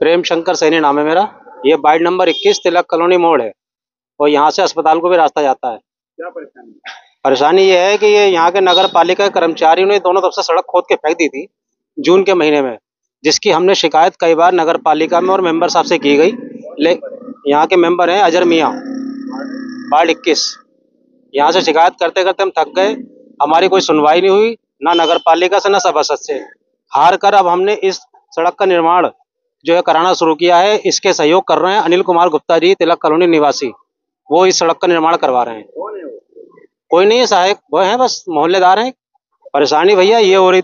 प्रेम शंकर सैनी नाम है मेरा। ये वार्ड नंबर 21 तिलक कॉलोनी मोड़ है और यहाँ से अस्पताल को भी रास्ता जाता है। क्या परेशानी? परेशानी ये है कि ये यहाँ के नगर पालिका के कर्मचारियों ने दोनों तरफ से सड़क खोद के फेंक दी थी जून के महीने में, जिसकी हमने शिकायत कई बार नगर पालिका में और मेंबर साहब से की गई। यहाँ के मेंबर हैं अजर मियाँ, वार्ड 21। यहाँ से शिकायत करते करते हम थक गए, हमारी कोई सुनवाई नहीं हुई, ना नगर पालिका से ना सभासद से। हार कर अब हमने इस सड़क का निर्माण जो है कराना शुरू किया है। इसके सहयोग कर रहे हैं अनिल कुमार गुप्ता जी, तिलक कॉलोनी निवासी। वो इस सड़क का निर्माण करवा रहे हैं। कोई नहीं है सहायक, वो है बस मोहल्लेदार हैं। परेशानी भैया ये हो रही,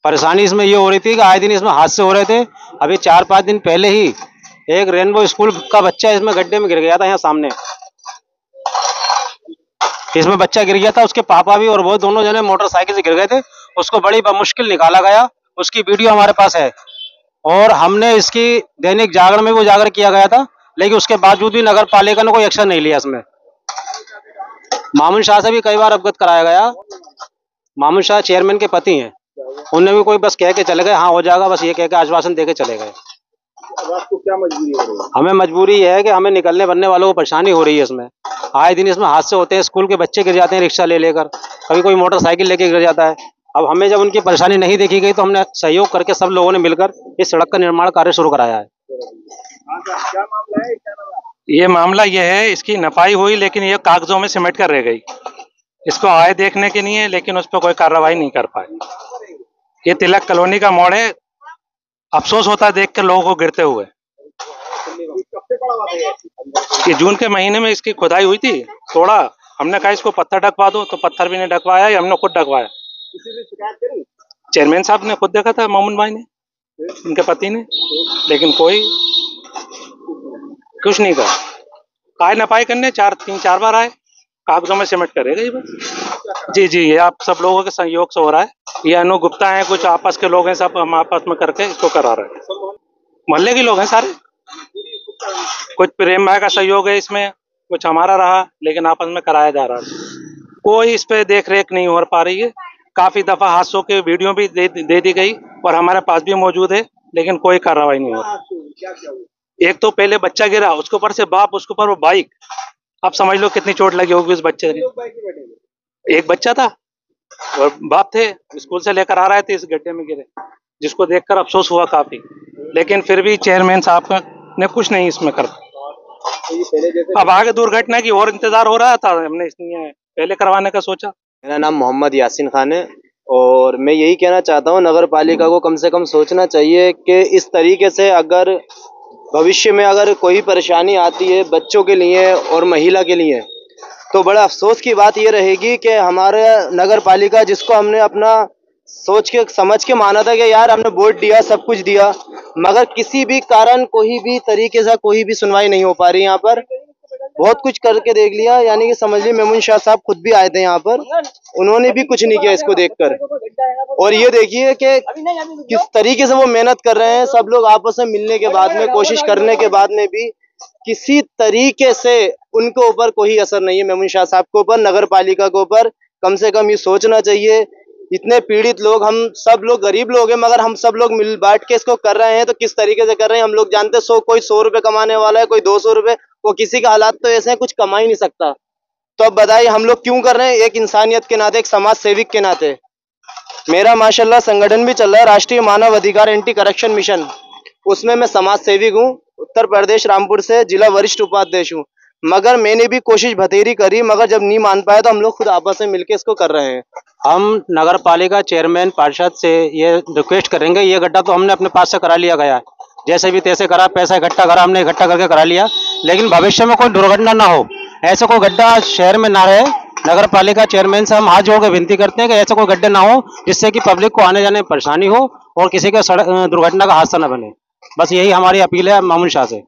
परेशानी इसमें ये हो रही थी कि आए दिन इसमें हादसे हो रहे थे। अभी 4-5 दिन पहले ही एक रेनबो स्कूल का बच्चा इसमें गड्ढे में गिर गया था। यहाँ सामने इसमें बच्चा गिर गया था, उसके पापा भी और वो दोनों जने मोटरसाइकिल से गिर गए थे। उसको बड़ी मुश्किल निकाला गया, उसकी वीडियो हमारे पास है और हमने इसकी दैनिक जागरण में भी उजागर किया गया था, लेकिन उसके बावजूद भी नगर पालिका ने कोई एक्शन नहीं लिया इसमें। मामून शाह से भी कई बार अवगत कराया गया। मामून शाह चेयरमैन के पति हैं, उन्हें भी कोई बस कह के चले गए हाँ हो जाएगा, बस ये कह के आश्वासन दे के चले गए। अब आपको क्या मजबूरी हो रही है? हमें मजबूरी ये है कि हमें निकलने बनने वालों को परेशानी हो रही है। इसमें आए दिन इसमें हादसे होते हैं, स्कूल के बच्चे गिर जाते हैं रिक्शा ले लेकर, कभी कोई मोटरसाइकिल लेके गिर जाता है। अब हमें जब उनकी परेशानी नहीं देखी गई तो हमने सहयोग करके सब लोगों ने मिलकर इस सड़क का निर्माण कार्य शुरू कराया है। क्या मामला है? क्या नाम है? ये मामला ये है, इसकी नपाई हुई लेकिन ये कागजों में सिमट कर रह गई। इसको आए देखने के लिए, लेकिन उस पर कोई कार्रवाई नहीं कर पाए। ये तिलक कॉलोनी का मोड़ है। अफसोस होता है देख कर लोगों को गिरते हुए। ये जून के महीने में इसकी खुदाई हुई थी, थोड़ा हमने कहा इसको पत्थर ढकवा दो, तो पत्थर भी नहीं ढकवाया, हमने खुद ढकवाया। किसी से शिकायत करी? चेयरमैन साहब ने खुद देखा था, मोमन भाई ने, उनके पति ने, लेकिन कोई कुछ नहीं कहा। आए नपाई करने 3-4 बार आए, कागजों में सिमट कर रह गई बस। जी जी, ये आप सब लोगों के सहयोग से हो रहा है। ये अनु गुप्ता है, कुछ आपस के लोग हैं, सब हम आपस में करके इसको करा रहे हैं। मोहल्ले के लोग हैं सारे, कुछ प्रेम भाई का सहयोग है इसमें, कुछ हमारा रहा, लेकिन आपस में कराया जा रहा है। कोई इस पे देख रेख नहीं हो पा रही है। काफी दफा हादसों के वीडियो भी दे दी गई और हमारे पास भी मौजूद है, लेकिन कोई कार्रवाई नहीं हो रही। एक तो पहले बच्चा गिरा, उसके ऊपर से बाप, उसके ऊपर वो बाइक। अब समझ लो कितनी चोट लगी होगी उस बच्चे ने। एक बच्चा था और बाप थे, स्कूल से लेकर आ रहे थे, इस गड्ढे में गिरे, जिसको देखकर अफसोस हुआ काफी। लेकिन फिर भी चेयरमैन साहब ने कुछ नहीं इसमें कर। अब आगे दुर्घटना की और इंतजार हो रहा था, हमने इसलिए पहले करवाने का सोचा। मेरा नाम मोहम्मद यासीन खान है और मैं यही कहना चाहता हूँ नगर पालिका को कम से कम सोचना चाहिए कि इस तरीके से अगर भविष्य में अगर कोई परेशानी आती है बच्चों के लिए और महिला के लिए, तो बड़ा अफसोस की बात ये रहेगी कि हमारे नगर पालिका, जिसको हमने अपना सोच के समझ के माना था कि यार हमने वोट दिया, सब कुछ दिया, मगर किसी भी कारण कोई भी तरीके से कोई भी सुनवाई नहीं हो पा रही। यहाँ पर बहुत कुछ करके देख लिया, यानी कि समझ लीजिए मेमून शाह साहब खुद भी आए थे यहाँ पर, उन्होंने भी कुछ नहीं किया इसको देखकर। और ये देखिए कि किस तरीके से वो मेहनत कर रहे हैं। सब लोग आपस में मिलने के बाद में, कोशिश करने के बाद में भी किसी तरीके से उनके ऊपर कोई असर नहीं है। मेमून शाह साहब के ऊपर, नगर पालिका के ऊपर कम से कम ये सोचना चाहिए। इतने पीड़ित लोग, हम सब लोग गरीब लोग हैं, मगर हम सब लोग मिल बांट के इसको कर रहे हैं। तो किस तरीके से कर रहे हैं हम लोग जानते हैं। कोई 100 रुपए कमाने वाला है, कोई 200 रुपए, वो किसी का हालात तो ऐसे हैं कुछ कमा ही नहीं सकता। तो अब बताइए हम लोग क्यों कर रहे हैं? एक इंसानियत के नाते, एक समाज सेविक के नाते। मेरा माशाल्लाह संगठन भी चल रहा है, राष्ट्रीय मानव अधिकार एंटी करप्शन मिशन, उसमें मैं समाज सेविक हूँ। उत्तर प्रदेश रामपुर से जिला वरिष्ठ उपाध्यक्ष हूँ। मगर मैंने भी कोशिश बथेरी करी, मगर जब नहीं मान पाया तो हम लोग खुद आपस में मिलकर इसको कर रहे हैं। हम नगर पालिका चेयरमैन पार्षद से ये रिक्वेस्ट करेंगे, ये गड्ढा तो हमने अपने पास से करा लिया गया है, जैसे भी तैसे करा, पैसा इकट्ठा करा, हमने इकट्ठा करके करा लिया, लेकिन भविष्य में कोई दुर्घटना ना हो, ऐसा कोई गड्ढा शहर में ना रहे। नगर पालिका चेयरमैन से हम हाथ जोड़ के विनती करते हैं कि ऐसे कोई गड्ढे ना हो, जिससे कि पब्लिक को आने जाने में परेशानी हो और किसी के दुर्घटना का हादसा न बने। बस यही हमारी अपील है मामून शाह से।